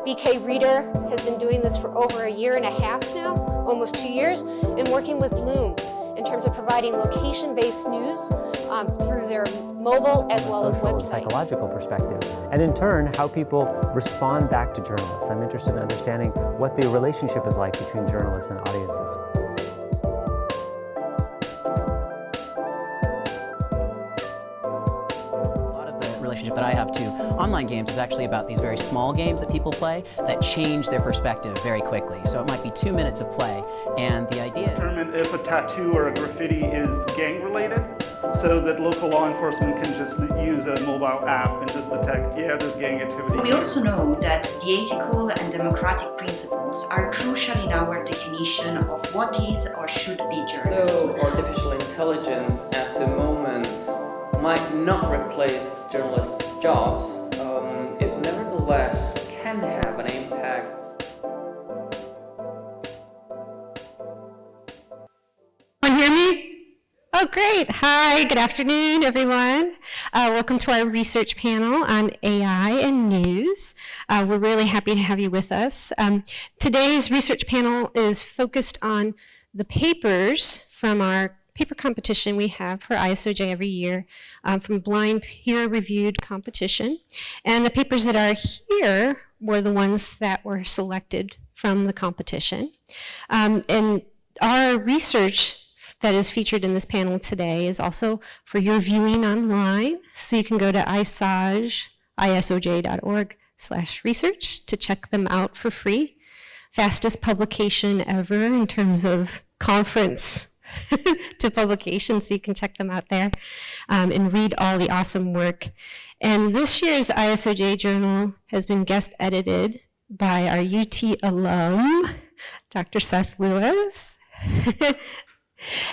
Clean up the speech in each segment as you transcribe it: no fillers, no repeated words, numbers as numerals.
BK Reader has been doing this for over a year and a half now, almost 2 years, and working with Bloom in terms of providing location-based news through their mobile as well as website. Psychological perspective, and in turn, how people respond back to journalists. I'm interested in understanding what the relationship is like between journalists and audiences. That I have to online games is actually about these very small games that people play that change their perspective very quickly. So it might be 2 minutes of play, and the idea is determine if a tattoo or a graffiti is gang related, so that local law enforcement can just use a mobile app and just detect, yeah, there's gang activity. We also know that the ethical and democratic principles are crucial in our definition of what is or should be journalism. Though artificial intelligence at the moment might not replace journalists' jobs, it nevertheless can have an impact. Can you hear me? Oh, great. Hi, good afternoon, everyone. Welcome to our research panel on AI and news. We're really happy to have you with us. Today's research panel is focused on the papers from our paper competition we have for ISOJ every year, from blind peer-reviewed competition. And the papers that are here were the ones that were selected from the competition. And our research that is featured in this panel today is also for your viewing online. So you can go to isoj.org/research to check them out for free. Fastest publication ever in terms of conference to publication, so you can check them out there and read all the awesome work. And this year's ISOJ journal has been guest edited by our UT alum, Dr. Seth Lewis.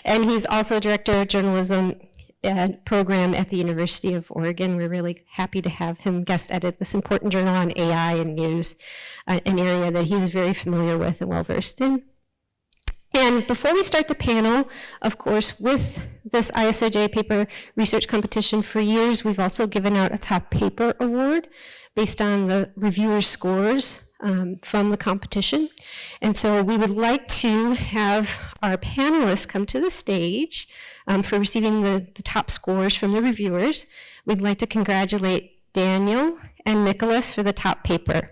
And he's also director of journalism program at the University of Oregon. We're really happy to have him guest edit this important journal on AI and news, an area that he's very familiar with and well-versed in. And before we start the panel, of course, with this ISOJ paper research competition for years, we've also given out a top paper award based on the reviewers' scores from the competition. And so we would like to have our panelists come to the stage for receiving the top scores from the reviewers. We'd like to congratulate Daniel and Nicholas for the top paper.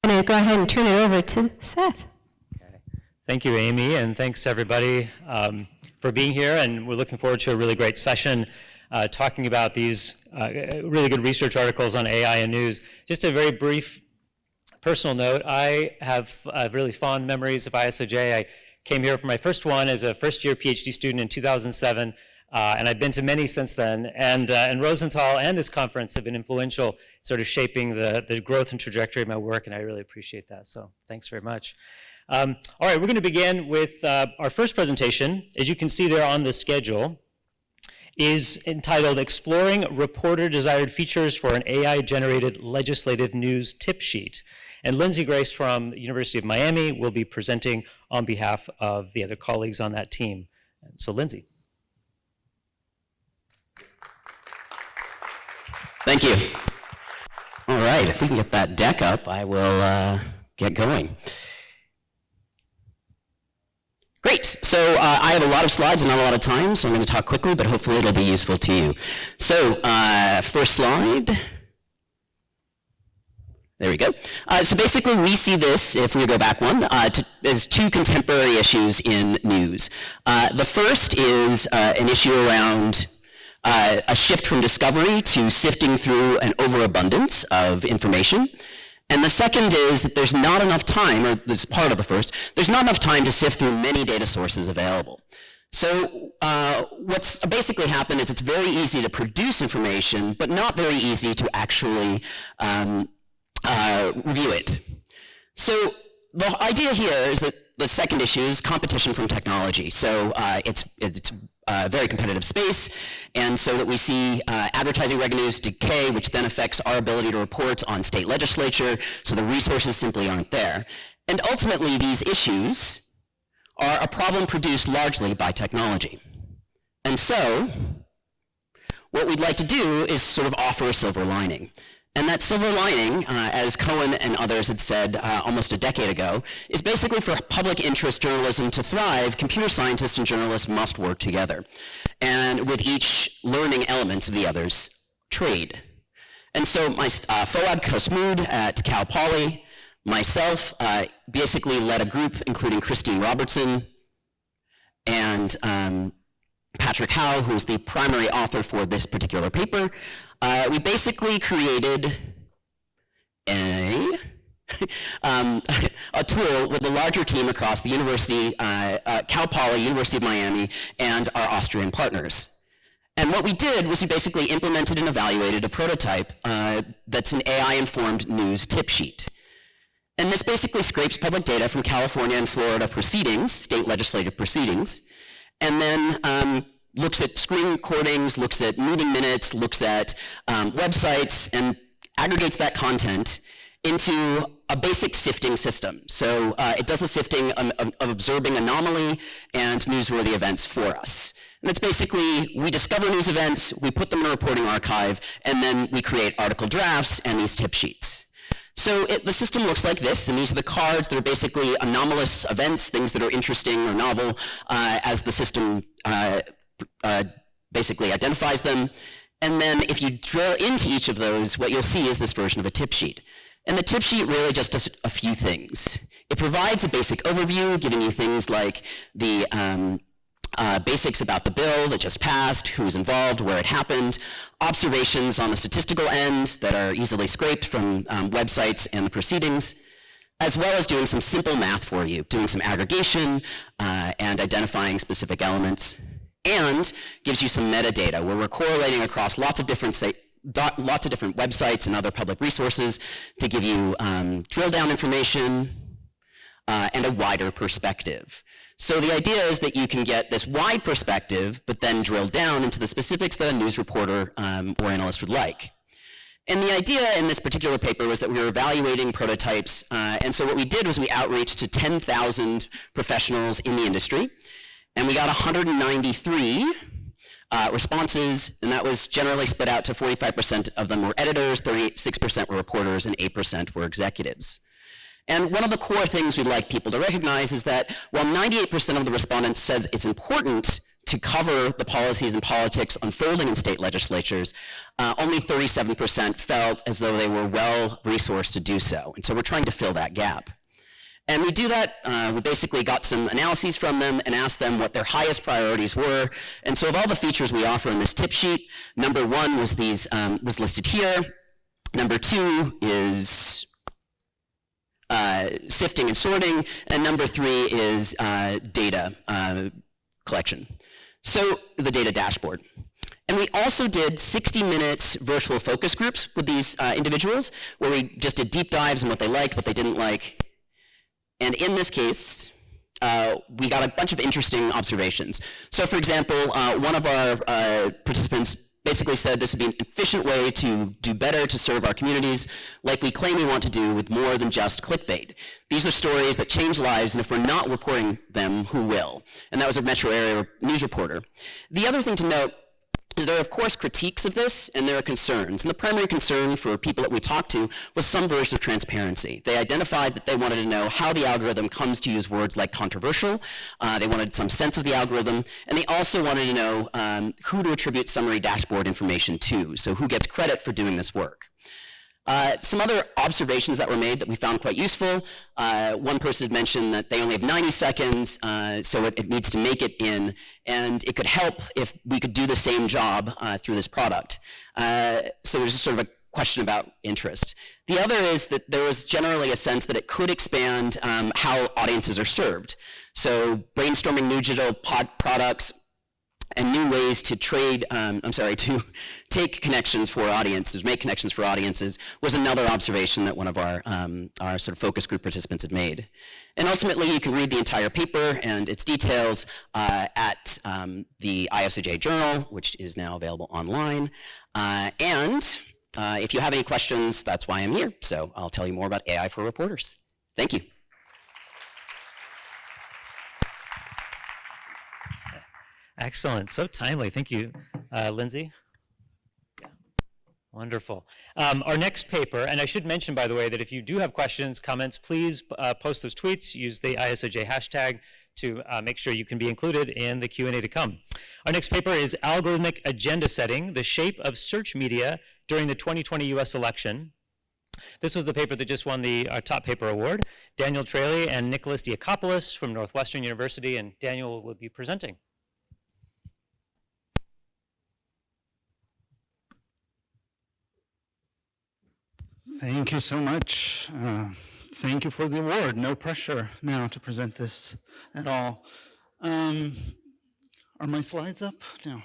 I'm going to go ahead and turn it over to Seth. Okay. Thank you, Amy, and thanks everybody for being here. And we're looking forward to a really great session talking about these really good research articles on AI and news. Just a very brief personal note, I have really fond memories of ISOJ. I came here for my first one as a first-year PhD student in 2007. And I've been to many since then, and Rosenthal and this conference have been influential, sort of shaping the growth and trajectory of my work, and I really appreciate that, so thanks very much. All right, we're going to begin with our first presentation. As you can see there on the schedule, is entitled Exploring Reporter Desired Features for an AI-Generated Legislative News Tip Sheet. And Lindsay Grace from the University of Miami will be presenting on behalf of the other colleagues on that team. And so Lindsay. Thank you. All right, if we can get that deck up, I will get going. Great, so I have a lot of slides and not a lot of time, so I'm going to talk quickly, but hopefully it'll be useful to you. So, first slide. There we go. So basically we see this, if we go back one, as two contemporary issues in news. The first is an issue around a shift from discovery to sifting through an overabundance of information. And the second is that there's not enough time, or this is part of the first, there's not enough time to sift through many data sources available. So what's basically happened is it's very easy to produce information, but not very easy to actually review it. So the idea here is that the second issue is competition from technology. So it's it's a very competitive space, and so that we see advertising revenues decay, which then affects our ability to report on state legislature, so the resources simply aren't there. And ultimately, these issues are a problem produced largely by technology. And so, what we'd like to do is sort of offer a silver lining. And that silver lining, as Colin and others had said almost a decade ago, is basically for public interest journalism to thrive, computer scientists and journalists must work together, and with each learning elements of the other's trade. And so my Foaad Khosmood at Cal Poly, myself, basically led a group including Christine Robertson and Patrick Howe, who's the primary author for this particular paper. We basically created a tool with a larger team across the university, Cal Poly, University of Miami, and our Austrian partners. And what we did was we basically implemented and evaluated a prototype that's an AI-informed news tip sheet. And this basically scrapes public data from California and Florida proceedings, state legislative proceedings, and then looks at screen recordings, looks at meeting minutes, looks at websites, and aggregates that content into a basic sifting system. So it does the sifting of observing anomaly and newsworthy events for us. And that's basically, we discover news events, we put them in a reporting archive, and then we create article drafts and these tip sheets. So the system looks like this, and these are the cards that are basically anomalous events, things that are interesting or novel as the system basically identifies them. And then if you drill into each of those, what you'll see is this version of a tip sheet. And the tip sheet really just does a few things. It provides a basic overview, giving you things like the basics about the bill that just passed, who's involved, where it happened, observations on the statistical end that are easily scraped from websites and the proceedings, as well as doing some simple math for you, doing some aggregation and identifying specific elements, and gives you some metadata where we're correlating across lots of different websites and other public resources to give you drill down information and a wider perspective. So the idea is that you can get this wide perspective, but then drill down into the specifics that a news reporter or analyst would like. And the idea in this particular paper was that we were evaluating prototypes, and so what we did was we outreached to 10,000 professionals in the industry, and we got 193 responses, and that was generally split out to 45% of them were editors, 36% were reporters, and 8% were executives. And one of the core things we'd like people to recognize is that while 98% of the respondents said it's important to cover the policies and politics unfolding in state legislatures, only 37% felt as though they were well-resourced to do so. And so we're trying to fill that gap. And we do that, we basically got some analyses from them and asked them what their highest priorities were. And so of all the features we offer in this tip sheet, number one was was listed here. Number two is sifting and sorting, and number three is data collection. So the data dashboard. And we also did 60-minute virtual focus groups with these individuals, where we just did deep dives on what they liked, what they didn't like. And in this case, we got a bunch of interesting observations. So for example, one of our participants basically said this would be an efficient way to do better to serve our communities, like we claim we want to do with more than just clickbait. These are stories that change lives, and if we're not reporting them, who will? And that was a metro area news reporter. The other thing to note is there are, of course, critiques of this, and there are concerns. And the primary concern for people that we talked to was some version of transparency. They identified that they wanted to know how the algorithm comes to use words like controversial. They wanted some sense of the algorithm, and they also wanted to know who to attribute summary dashboard information to, so who gets credit for doing this work. Some other observations that were made that we found quite useful. One person had mentioned that they only have 90 seconds, so it needs to make it in, and it could help if we could do the same job through this product. So there's just sort of a question about interest. The other is that there was generally a sense that it could expand how audiences are served. So brainstorming new digital products and new ways to to take connections for audiences, make connections for audiences, was another observation that one of our sort of focus group participants had made. And ultimately, you can read the entire paper and its details at the ISOJ journal, which is now available online. If you have any questions, that's why I'm here. So I'll tell you more about AI for reporters. Thank you. Excellent, so timely. Thank you, Lindsay. Yeah. Wonderful. Our next paper, and I should mention, by the way, that if you do have questions, comments, please post those tweets. Use the ISOJ hashtag to make sure you can be included in the Q&A to come. Our next paper is Algorithmic Agenda Setting, the Shape of Search Media During the 2020 US Election. This was the paper that just won the Top Paper Award. Daniel Trielli and Nicholas Diakopoulos from Northwestern University, and Daniel will be presenting. Thank you so much. Thank you for the award. No pressure now to present this at all. Are my slides up? No.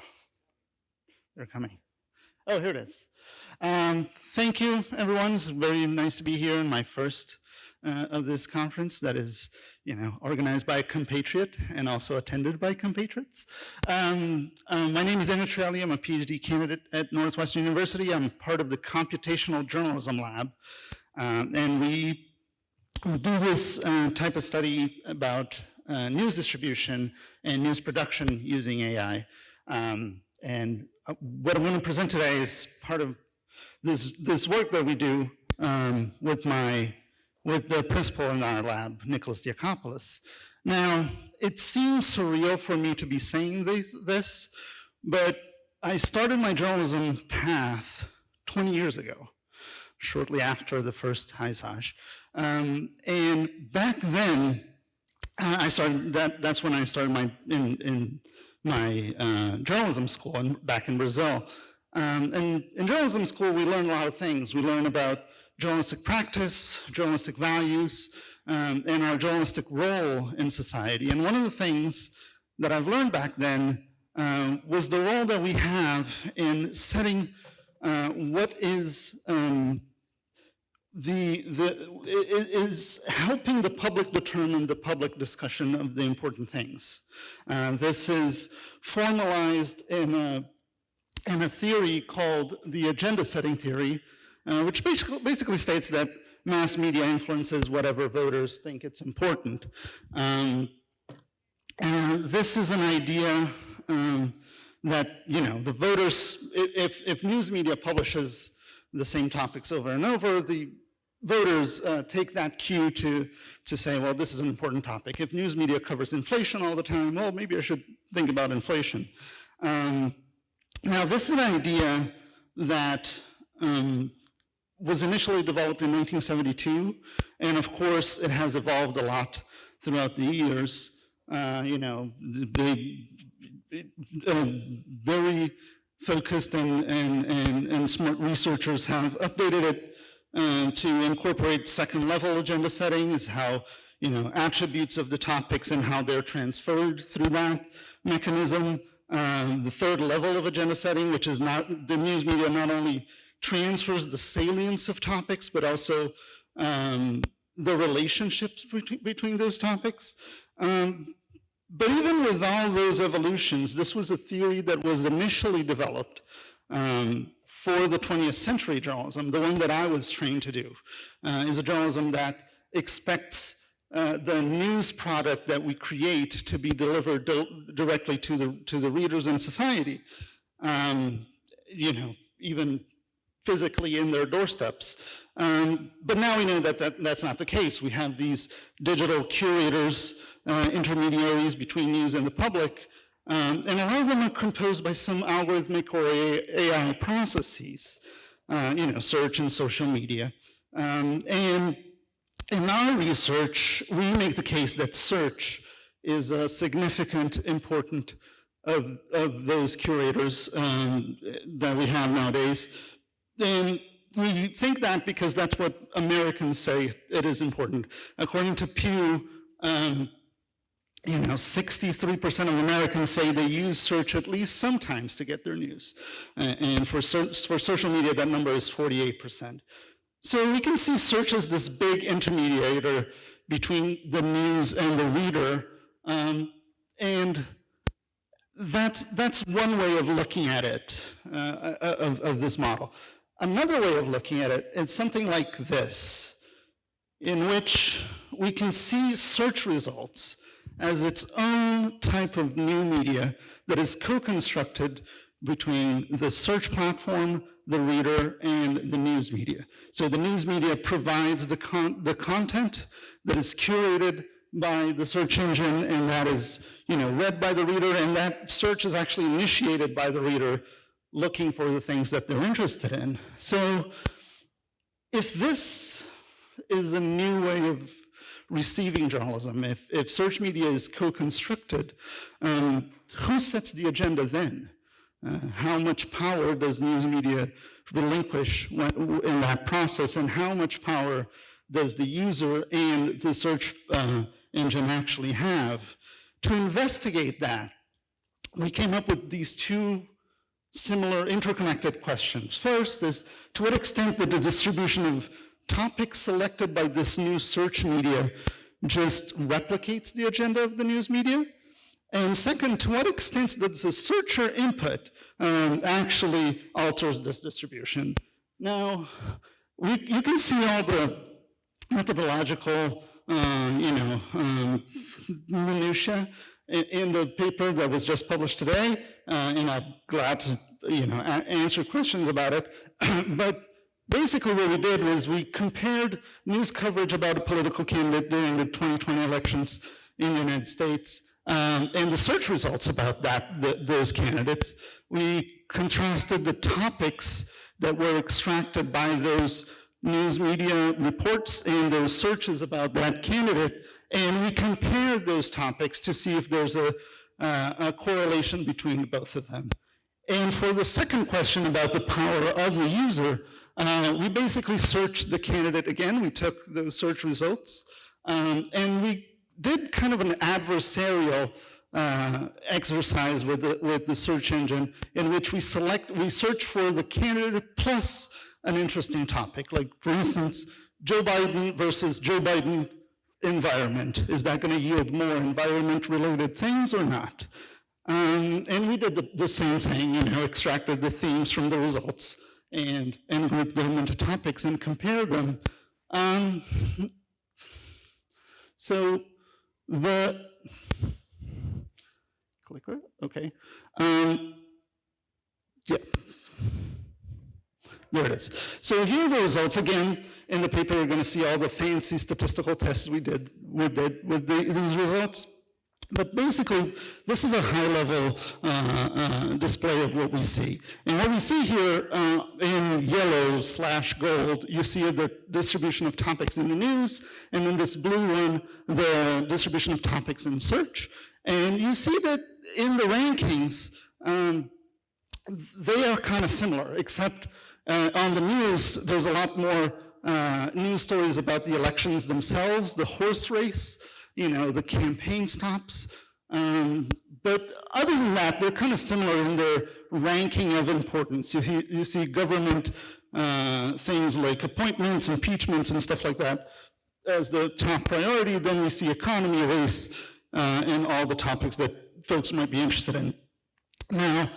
They're coming. Oh, here it is. Thank you, everyone. It's very nice to be here in my first of this conference that is, organized by a compatriot and also attended by compatriots. My name is Daniel Trielli. I'm a PhD candidate at Northwestern University. I'm part of the Computational Journalism Lab. And we do this type of study about news distribution and news production using AI. And what I'm going to present today is part of this work that we do with the principal in our lab, Nicholas Diakopoulos. Now, it seems surreal for me to be saying this, but I started my journalism path 20 years ago, shortly after the first ISOJ. And back then, that's when I started in my journalism school back in Brazil. And in journalism school, we learn a lot of things. We learn about journalistic practice, journalistic values, and our journalistic role in society. And one of the things that I've learned back then was the role that we have in setting what is is helping the public determine the public discussion of the important things. This is formalized in a theory called the agenda setting theory, which basically states that mass media influences whatever voters think it's important. This is an idea that, the voters, if news media publishes the same topics over and over, the voters take that cue to say, well, this is an important topic. If news media covers inflation all the time, well, maybe I should think about inflation. Now, this is an idea that was initially developed in 1972, and of course, it has evolved a lot throughout the years. Very focused and smart researchers have updated it to incorporate second-level agenda settings, how attributes of the topics and how they're transferred through that mechanism. The third level of agenda setting, which is the news media not only transfers the salience of topics, but also the relationships between those topics. But even with all those evolutions, this was a theory that was initially developed for the 20th century journalism. The one that I was trained to do is a journalism that expects the news product that we create to be delivered directly to the readers in society, even physically in their doorsteps. But now we know that that's not the case. We have these digital curators, intermediaries between news and the public, and a lot of them are composed by some algorithmic or AI processes, search and social media. And in our research, we make the case that search is a significant, important of those curators that we have nowadays. And we think that because that's what Americans say it is important. According to Pew, 63% of Americans say they use search at least sometimes to get their news. And for social media, that number is 48%. So we can see search as this big intermediator between the news and the reader. And that's one way of looking at it, of this model. Another way of looking at it is something like this, in which we can see search results as its own type of new media that is co-constructed between the search platform, the reader, and the news media. So the news media provides the content that is curated by the search engine, and that is read by the reader, and that search is actually initiated by the reader looking for the things that they're interested in. So if this is a new way of receiving journalism, if search media is co-constructed, who sets the agenda then? How much power does news media relinquish in that process, and how much power does the user and the search engine actually have? To investigate that, we came up with these two similar interconnected questions. First is, to what extent did the distribution of topics selected by this new search media just replicates the agenda of the news media? And second, to what extent does the searcher input actually alters this distribution? Now, you can see all the methodological, minutia in the paper that was just published today, and I'm glad to, answer questions about it. But basically what we did was we compared news coverage about a political candidate during the 2020 elections in the United States and the search results about those candidates. We contrasted the topics that were extracted by those news media reports and those searches about that candidate, and we compared those topics to see if there's a correlation between both of them. And for the second question about the power of the user, we basically searched the candidate again. We took those search results, and we did kind of an adversarial exercise with the search engine, in which we search for the candidate plus an interesting topic. Like, for instance, Joe Biden versus Joe Biden environment. Is that going to yield more environment-related things or not? And we did the same thing, extracted the themes from the results and grouped them into topics and compared them. So the clicker, okay. Yeah. There it is. So here are the results. Again, in the paper, you're going to see all the fancy statistical tests we did with these results. But basically, this is a high-level display of what we see. And what we see here in yellow/gold, you see the distribution of topics in the news, and in this blue one, the distribution of topics in search. And you see that in the rankings, they are kind of similar, except on the news, there's a lot more news stories about the elections themselves, the horse race, the campaign stops. But other than that, they're kind of similar in their ranking of importance. You see government things like appointments, impeachments, and stuff like that as the top priority. Then we see economy, race, and all the topics that folks might be interested in. Now,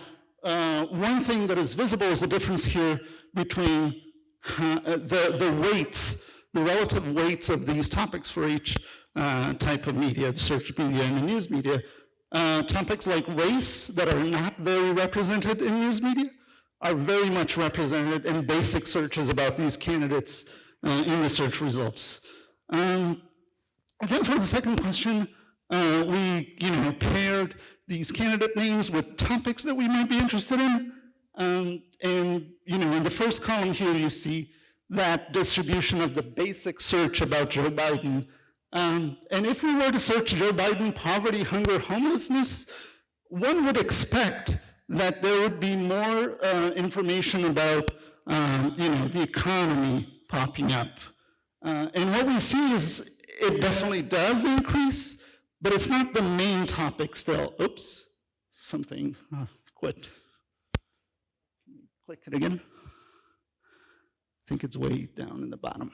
one thing that is visible is the difference here between the weights, the relative weights of these topics for each type of media, the search media and the news media. Topics like race that are not very represented in news media are very much represented in basic searches about these candidates in the search results. Then for the second question, we paired these candidate names with topics that we might be interested in. And in the first column here, you see that distribution of the basic search about Joe Biden. And if we were to search Joe Biden, poverty, hunger, homelessness, one would expect that there would be more information about, the economy popping up. And what we see is it definitely does increase, but it's not the main topic still. Oops, something quit. Click it again. I think it's way down in the bottom.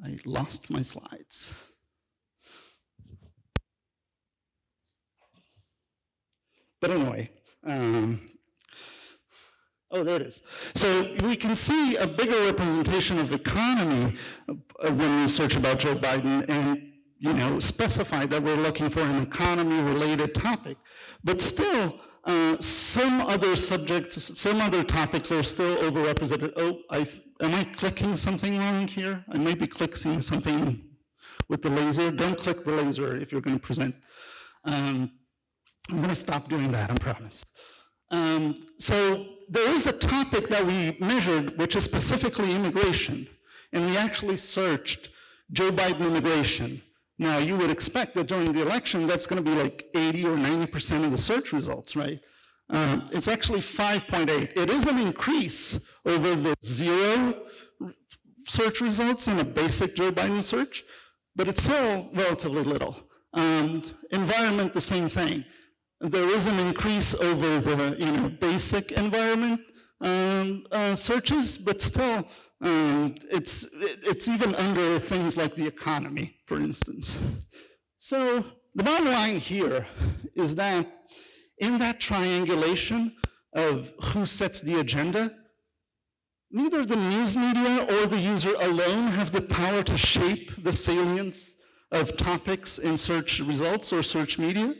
I lost my slides. But anyway, oh, there it is. So we can see a bigger representation of economy when we search about Joe Biden and specify that we're looking for an economy-related topic. But still, some other subjects, some other topics are still overrepresented. Oh, am I clicking something wrong here? I might be clicking something with the laser. Don't click the laser if you're going to present. I'm going to stop doing that, I promise. So there is a topic that we measured, which is specifically immigration. And we actually searched Joe Biden immigration. Now, you would expect that during the election, that's going to be like 80 or 90% of the search results, right? It's actually 5.8. It is an increase over the 0 search results in a basic Joe Biden search, but it's still relatively little. Environment, the same thing. There is an increase over the basic environment searches, but still it's even under things like the economy, for instance. So the bottom line here is that in that triangulation of who sets the agenda, neither the news media or the user alone have the power to shape the salience of topics in search results or search media.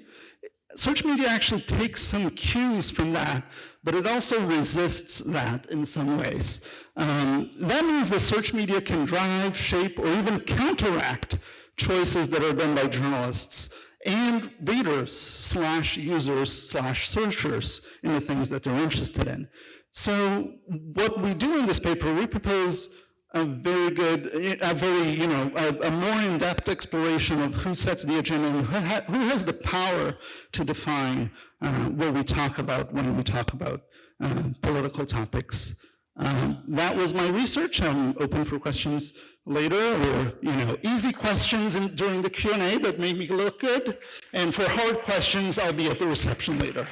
Search media actually takes some cues from that, but it also resists that in some ways. That means the search media can drive, shape, or even counteract choices that are done by journalists and readers / users / searchers in the things that they're interested in. So what we do in this paper, we propose a very good, a more in-depth exploration of who sets the agenda and who has the power to define what we talk about when we talk about political topics. That was my research. I'm open for questions later, or easy questions during the Q&A that made me look good. And for hard questions, I'll be at the reception later.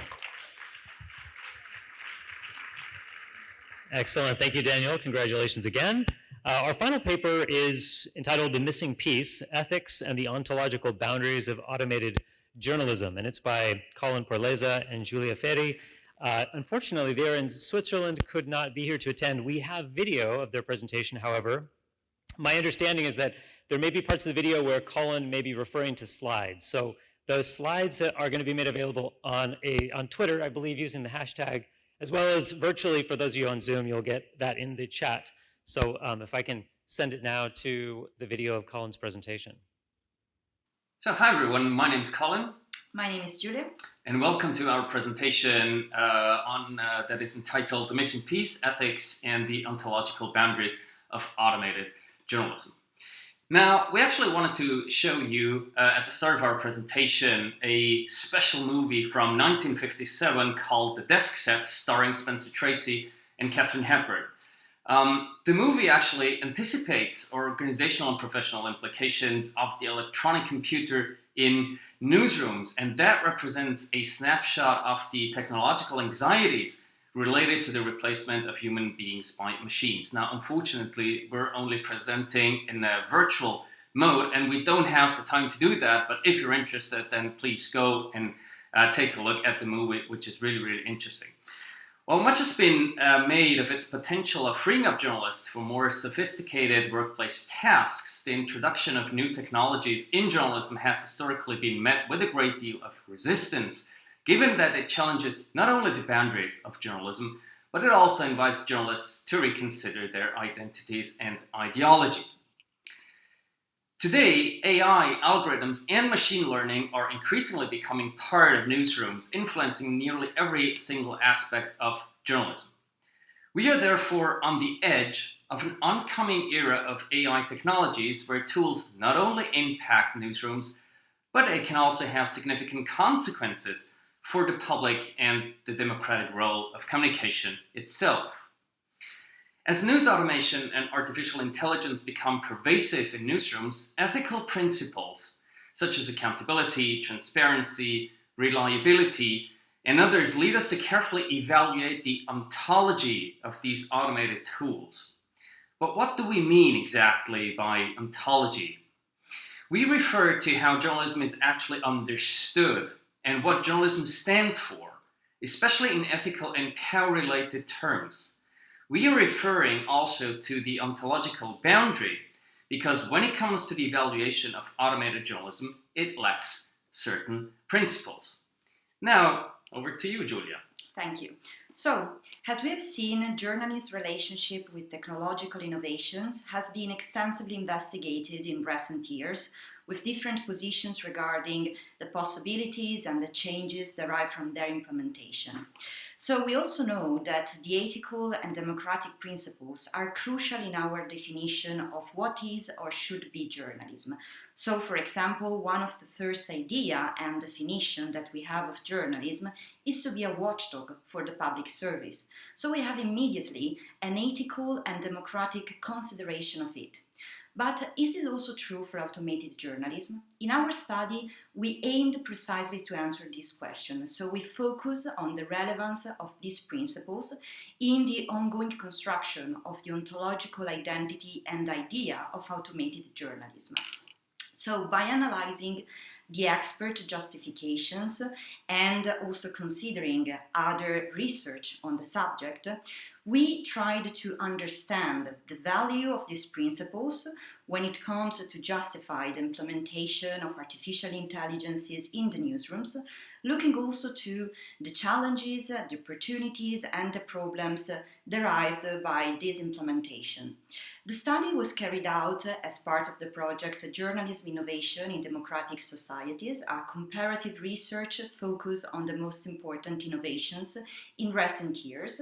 Excellent. Thank you, Daniel. Congratulations again. Our final paper is entitled The Missing Piece, Ethics and the Ontological Boundaries of Automated Journalism, and it's by Colin, Porlezza, and Giulia Ferri. Unfortunately, they're in Switzerland, could not be here to attend. We have video of their presentation, however. My understanding is that there may be parts of the video where Colin may be referring to slides. So those slides are going to be made available on Twitter, I believe, using the hashtag, as well as virtually for those of you on Zoom, you'll get that in the chat. So if I can send it now to the video of Colin's presentation. So hi everyone, my name is Colin. My name is Giulia. And welcome to our presentation that is entitled The Missing Piece, Ethics and the Ontological Boundaries of Automated Journalism. Now, we actually wanted to show you at the start of our presentation a special movie from 1957 called The Desk Set, starring Spencer Tracy and Katharine Hepburn. The movie actually anticipates organizational and professional implications of the electronic computer in newsrooms, and that represents a snapshot of the technological anxieties related to the replacement of human beings by machines. Now, unfortunately, we're only presenting in a virtual mode, and we don't have the time to do that, but if you're interested, then please go and take a look at the movie, which is really, really interesting. While much has been made of its potential of freeing up journalists for more sophisticated workplace tasks, the introduction of new technologies in journalism has historically been met with a great deal of resistance, given that it challenges not only the boundaries of journalism, but it also invites journalists to reconsider their identities and ideology. Today, AI, algorithms, and machine learning are increasingly becoming part of newsrooms, influencing nearly every single aspect of journalism. We are therefore on the edge of an oncoming era of AI technologies where tools not only impact newsrooms, but they can also have significant consequences for the public and the democratic role of communication itself. As news automation and artificial intelligence become pervasive in newsrooms, ethical principles such as accountability, transparency, reliability, and others lead us to carefully evaluate the ontology of these automated tools. But what do we mean exactly by ontology? We refer to how journalism is actually understood and what journalism stands for, especially in ethical and power-related terms. We are referring also to the ontological boundary because when it comes to the evaluation of automated journalism, it lacks certain principles. Now, over to you, Giulia. Thank you. So, as we have seen, journalism's relationship with technological innovations has been extensively investigated in recent years, with different positions regarding the possibilities and the changes derived from their implementation. So we also know that the ethical and democratic principles are crucial in our definition of what is or should be journalism. So, for example, one of the first idea and definition that we have of journalism is to be a watchdog for the public service. So we have immediately an ethical and democratic consideration of it. But is this also true for automated journalism? In our study, we aimed precisely to answer this question, so we focus on the relevance of these principles in the ongoing construction of the ontological identity and idea of automated journalism. So by analyzing the expert justifications and also considering other research on the subject, we tried to understand the value of these principles when it comes to justify the implementation of artificial intelligences in the newsrooms, looking also to the challenges, the opportunities, and the problems derived by this implementation. The study was carried out as part of the project Journalism Innovation in Democratic Societies, a comparative research focused on the most important innovations in recent years,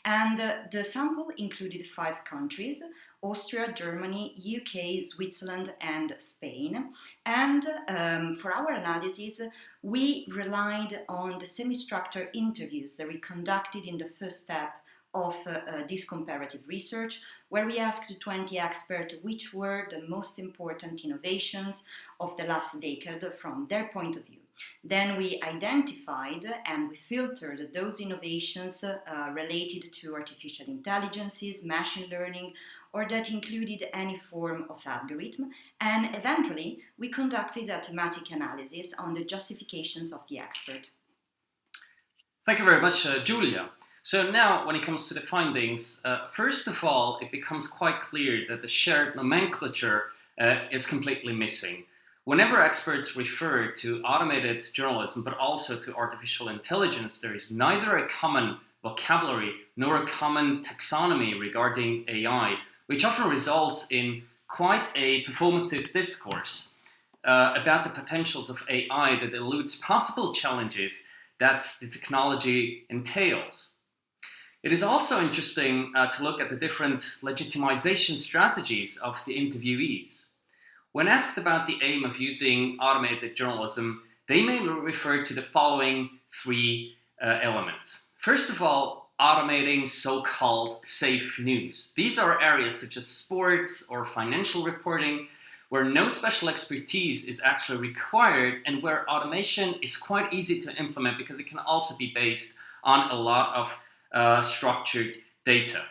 and the sample included 5 countries: Austria, Germany, UK, Switzerland, and Spain. And for our analysis, we relied on the semi-structured interviews that we conducted in the first step of this comparative research, where we asked 20 experts which were the most important innovations of the last decade from their point of view. Then we identified and we filtered those innovations related to artificial intelligences, machine learning, or that included any form of algorithm, and eventually we conducted a thematic analysis on the justifications of the expert. Thank you very much, Giulia. So now, when it comes to the findings, first of all, it becomes quite clear that the shared nomenclature is completely missing. Whenever experts refer to automated journalism, but also to artificial intelligence, there is neither a common vocabulary nor a common taxonomy regarding AI, which often results in quite a performative discourse about the potentials of AI that eludes possible challenges that the technology entails. It is also interesting to look at the different legitimization strategies of the interviewees. When asked about the aim of using automated journalism, they mainly refer to the following 3 elements. First of all, automating so-called safe news. These are areas such as sports or financial reporting where no special expertise is actually required and where automation is quite easy to implement because it can also be based on a lot of structured data.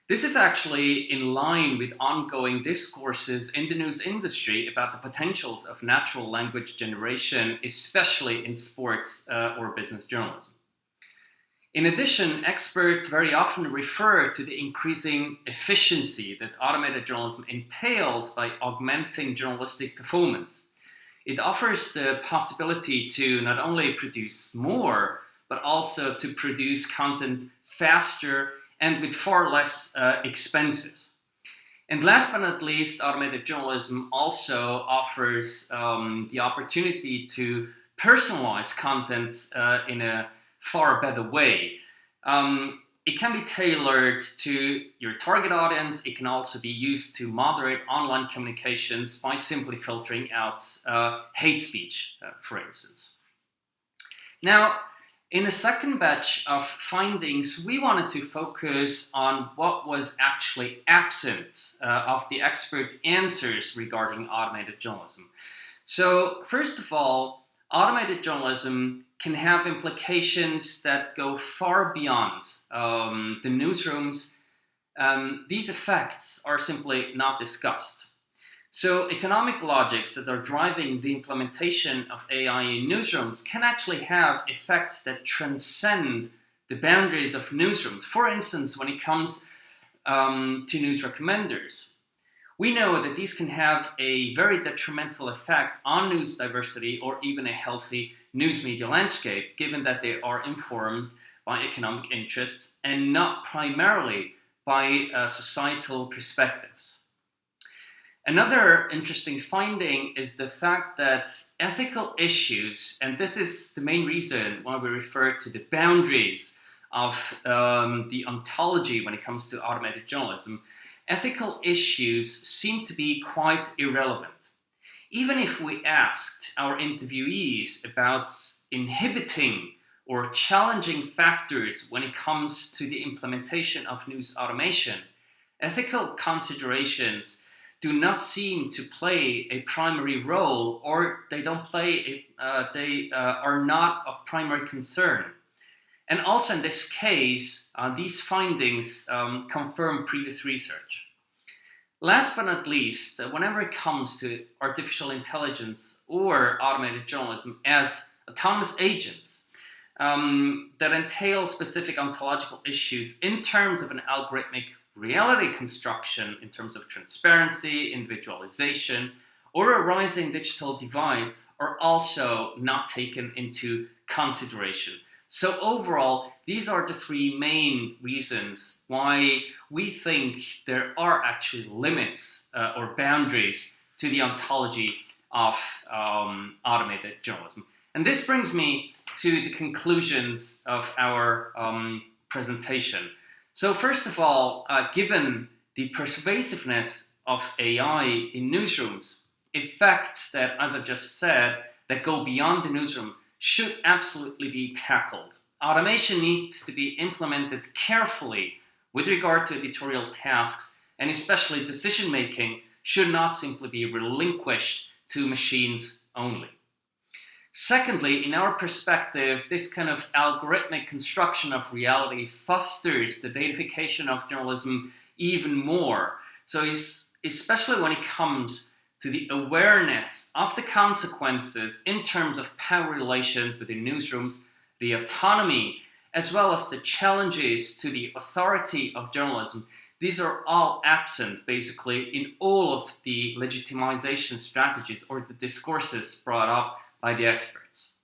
This is actually in line with ongoing discourses in the news industry about the potentials of natural language generation, especially in sports or business journalism. In addition, experts very often refer to the increasing efficiency that automated journalism entails by augmenting journalistic performance. It offers the possibility to not only produce more, but also to produce content faster and with far less expenses. And last but not least, automated journalism also offers the opportunity to personalize content in a far better way. It can be tailored to your target audience. It can also be used to moderate online communications by simply filtering out hate speech, for instance. Now, In the second batch of findings, we wanted to focus on what was actually absent of the experts' answers regarding automated journalism. So first of all, automated journalism can have implications that go far beyond the newsrooms. These effects are simply not discussed. So economic logics that are driving the implementation of AI in newsrooms can actually have effects that transcend the boundaries of newsrooms. For instance, when it comes to news recommenders, we know that these can have a very detrimental effect on news diversity or even a healthy news media landscape, given that they are informed by economic interests and not primarily by societal perspectives. Another interesting finding is the fact that ethical issues, and this is the main reason why we refer to the boundaries of the ontology when it comes to automated journalism, ethical issues seem to be quite irrelevant. Even if we asked our interviewees about inhibiting or challenging factors when it comes to the implementation of news automation, ethical considerations do not seem to play a primary role, or they are not of primary concern. And also in this case, these findings confirm previous research. Last but not least, whenever it comes to artificial intelligence or automated journalism as autonomous agents that entail specific ontological issues in terms of an algorithmic reality construction, in terms of transparency, individualization, or a rising digital divide, are also not taken into consideration. So overall, these are the three main reasons why we think there are actually limits or boundaries to the ontology of automated journalism. And this brings me to the conclusions of our presentation. So first of all, given the pervasiveness of AI in newsrooms, effects that, as I just said, that go beyond the newsroom should absolutely be tackled. Automation needs to be implemented carefully with regard to editorial tasks, and especially decision-making should not simply be relinquished to machines only. Secondly, in our perspective, this kind of algorithmic construction of reality fosters the datafication of journalism even more. So especially when it comes to the awareness of the consequences in terms of power relations within newsrooms, the autonomy, as well as the challenges to the authority of journalism, these are all absent basically in all of the legitimization strategies or the discourses brought up by the experts.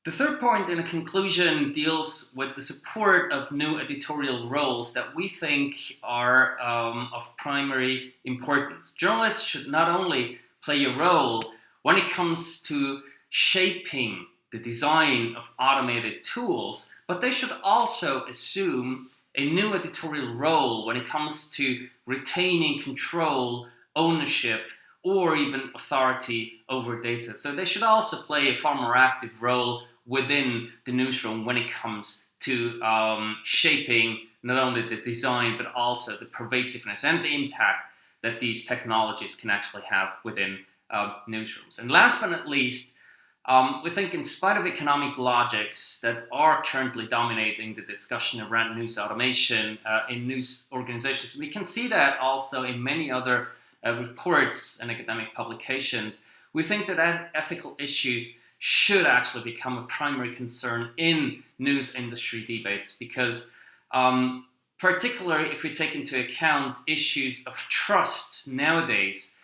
The third point in the conclusion deals with the support of new editorial roles that we think are of primary importance. Journalists should not only play a role when it comes to shaping the design of automated tools, but they should also assume a new editorial role when it comes to retaining control, ownership, or even authority over data. So they should also play a far more active role within the newsroom when it comes to shaping not only the design, but also the pervasiveness and the impact that these technologies can actually have within newsrooms. And last but not least, we think in spite of economic logics that are currently dominating the discussion around news automation in news organizations, we can see that also in many other reports and academic publications. We think that ethical issues should actually become a primary concern in news industry debates because particularly if we take into account issues of trust nowadays,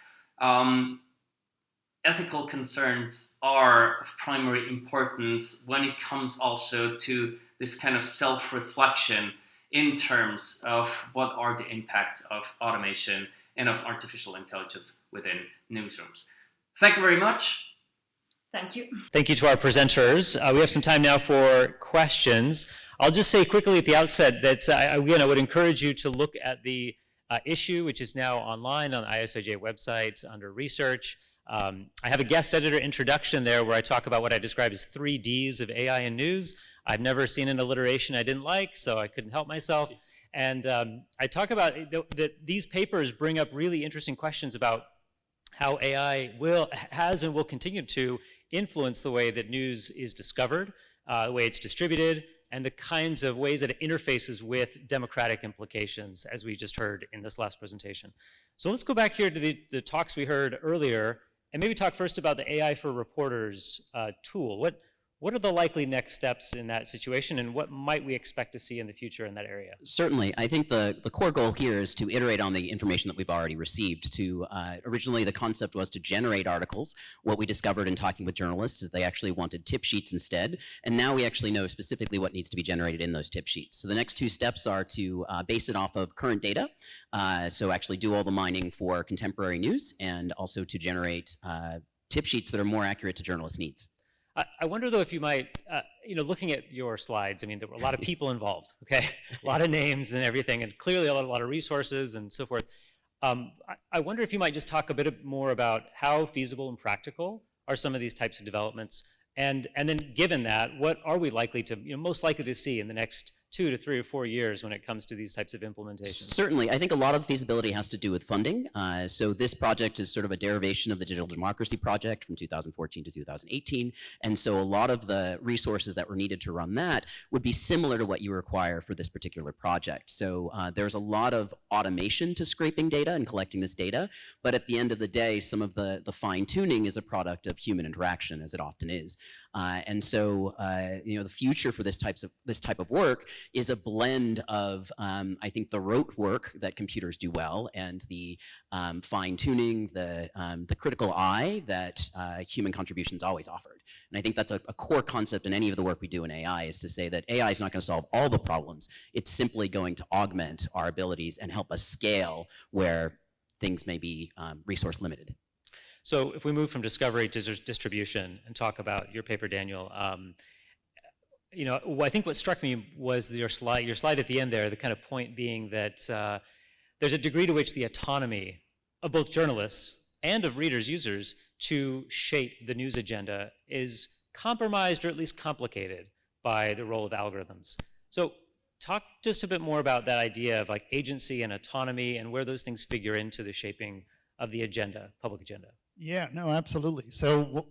ethical concerns are of primary importance when it comes also to this kind of self-reflection in terms of what are the impacts of automation and of artificial intelligence within newsrooms. Thank you very much. Thank you. Thank you to our presenters. We have some time now for questions. I'll just say quickly at the outset that, again, I would encourage you to look at the issue, which is now online on the ISOJ website under research. I have a guest editor introduction there where I talk about what I describe as 3 Ds of AI in news. I've never seen an alliteration I didn't like, so I couldn't help myself. And I talk about that these papers bring up really interesting questions about how AI has and will continue to influence the way that news is discovered, the way it's distributed, and the kinds of ways that it interfaces with democratic implications, as we just heard in this last presentation. So let's go back here to the talks we heard earlier, and maybe talk first about the AI for Reporters tool. What are the likely next steps in that situation, and what might we expect to see in the future in that area? Certainly. I think the core goal here is to iterate on the information that we've already received. Originally, the concept was to generate articles. What we discovered in talking with journalists is they actually wanted tip sheets instead, and now we actually know specifically what needs to be generated in those tip sheets. So the next 2 steps are to base it off of current data, so actually do all the mining for contemporary news, and also to generate tip sheets that are more accurate to journalists' needs. I wonder, though, if you might, looking at your slides, I mean, there were a lot of people involved, okay? A lot of names and everything, and clearly a lot of resources and so forth. I wonder if you might just talk a bit more about how feasible and practical are some of these types of developments, and then given that, what are we likely to, most likely to see in the next 2 to 3 or 4 years when it comes to these types of implementations? Certainly. I think a lot of the feasibility has to do with funding. So this project is sort of a derivation of the Digital Democracy Project from 2014 to 2018. And so a lot of the resources that were needed to run that would be similar to what you require for this particular project. So there's a lot of automation to scraping data and collecting this data. But at the end of the day, some of the fine tuning is a product of human interaction, as it often is. And so, the future for this type of work is a blend of, I think, the rote work that computers do well, and the fine-tuning, the critical eye that human contributions always offered. And I think that's a core concept in any of the work we do in AI, is to say that AI is not going to solve all the problems. It's simply going to augment our abilities and help us scale where things may be resource limited. So if we move from discovery to distribution and talk about your paper, Daniel, I think what struck me was your slide at the end there, the kind of point being that there's a degree to which the autonomy of both journalists and of readers, users, to shape the news agenda is compromised or at least complicated by the role of algorithms. So talk just a bit more about that idea of like agency and autonomy and where those things figure into the shaping of the agenda, public agenda. Yeah, no, absolutely. So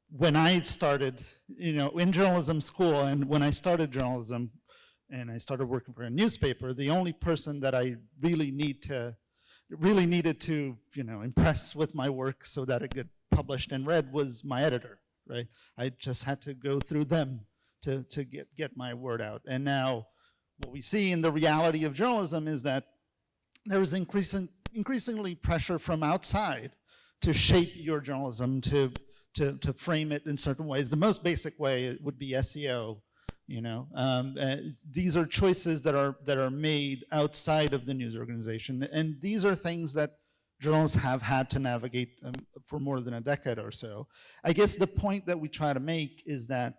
when I started, in journalism school, and when I started journalism and I started working for a newspaper, the only person that I really needed to, impress with my work so that it got published and read was my editor, right? I just had to go through them to get my word out. And now what we see in the reality of journalism is that there is increasingly pressure from outside to shape your journalism, to frame it in certain ways. The most basic way would be SEO. These are choices that are made outside of the news organization, and these are things that journalists have had to navigate for more than a decade or so. I guess the point that we try to make is that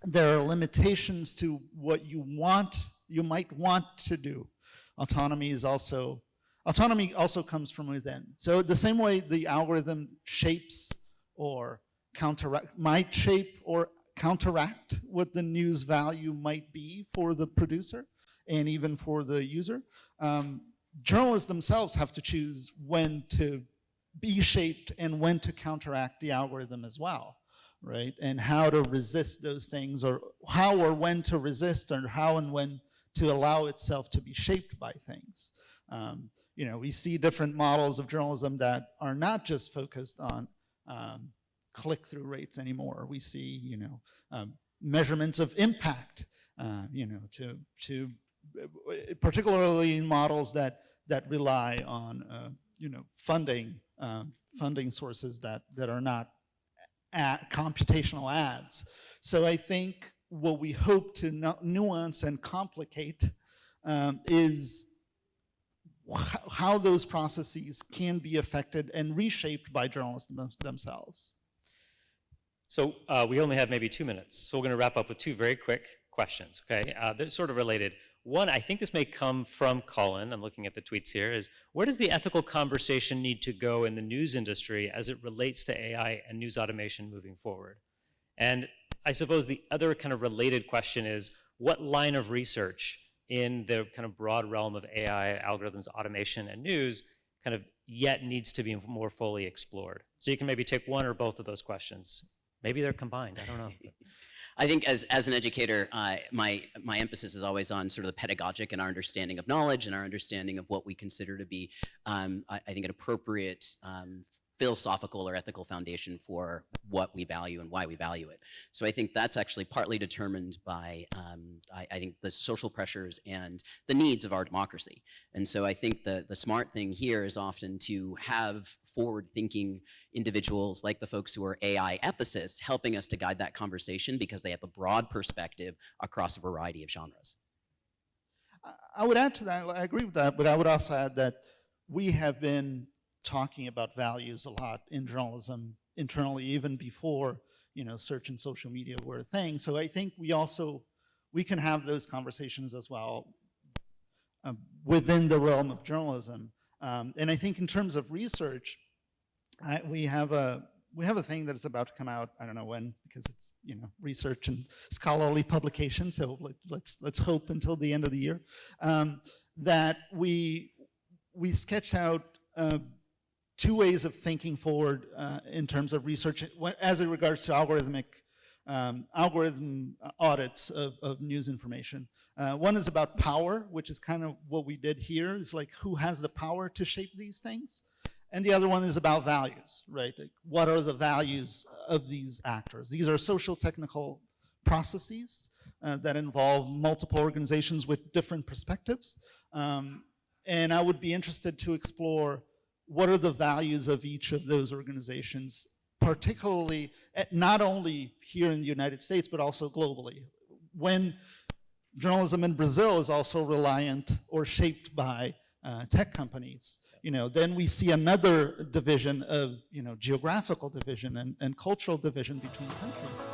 there are limitations to what you might want to do. Autonomy also comes from within. So the same way the algorithm shapes or might shape or counteract what the news value might be for the producer and even for the user, journalists themselves have to choose when to be shaped and when to counteract the algorithm as well, right? And how to resist those things, or how or when to resist, or how and when to allow itself to be shaped by things. We see different models of journalism that are not just focused on click-through rates anymore. We see, measurements of impact, to particularly in models that rely on, funding sources that are not computational ads. So I think what we hope to nuance and complicate is how those processes can be affected and reshaped by journalists themselves. So we only have maybe 2 minutes, so we're going to wrap up with 2 very quick questions, okay? They're sort of related. one, I think this may come from Colin, I'm looking at the tweets here, is where does the ethical conversation need to go in the news industry as it relates to AI and news automation moving forward? And I suppose the other kind of related question is, what line of research in the kind of broad realm of AI, algorithms, automation, and news kind of yet needs to be more fully explored? So you can maybe take one or both of those questions. Maybe they're combined, I don't know. I think as an educator, my emphasis is always on sort of the pedagogic and our understanding of knowledge and our understanding of what we consider to be, I think, an appropriate philosophical or ethical foundation for what we value and why we value it. So I think that's actually partly determined by, I think, the social pressures and the needs of our democracy. And so I think the smart thing here is often to have forward-thinking individuals like the folks who are AI ethicists helping us to guide that conversation because they have a broad perspective across a variety of genres. I would add to that, I agree with that, but I would also add that we have been talking about values a lot in journalism internally, even before, search and social media were a thing. So I think we can have those conversations as well within the realm of journalism. And I think in terms of research, we have a thing that is about to come out. I don't know when, because it's research and scholarly publication. So let's hope until the end of the year that we sketched out 2 ways of thinking forward in terms of research as it regards to algorithm audits of news information. One is about power, which is kind of what we did here, is like who has the power to shape these things? And the other one is about values, right? Like, what are the values of these actors? These are social technical processes that involve multiple organizations with different perspectives. And I would be interested to explore what are the values of each of those organizations, particularly not only here in the United States, but also globally. When journalism in Brazil is also reliant or shaped by tech companies, then we see another division of, geographical division and cultural division between countries.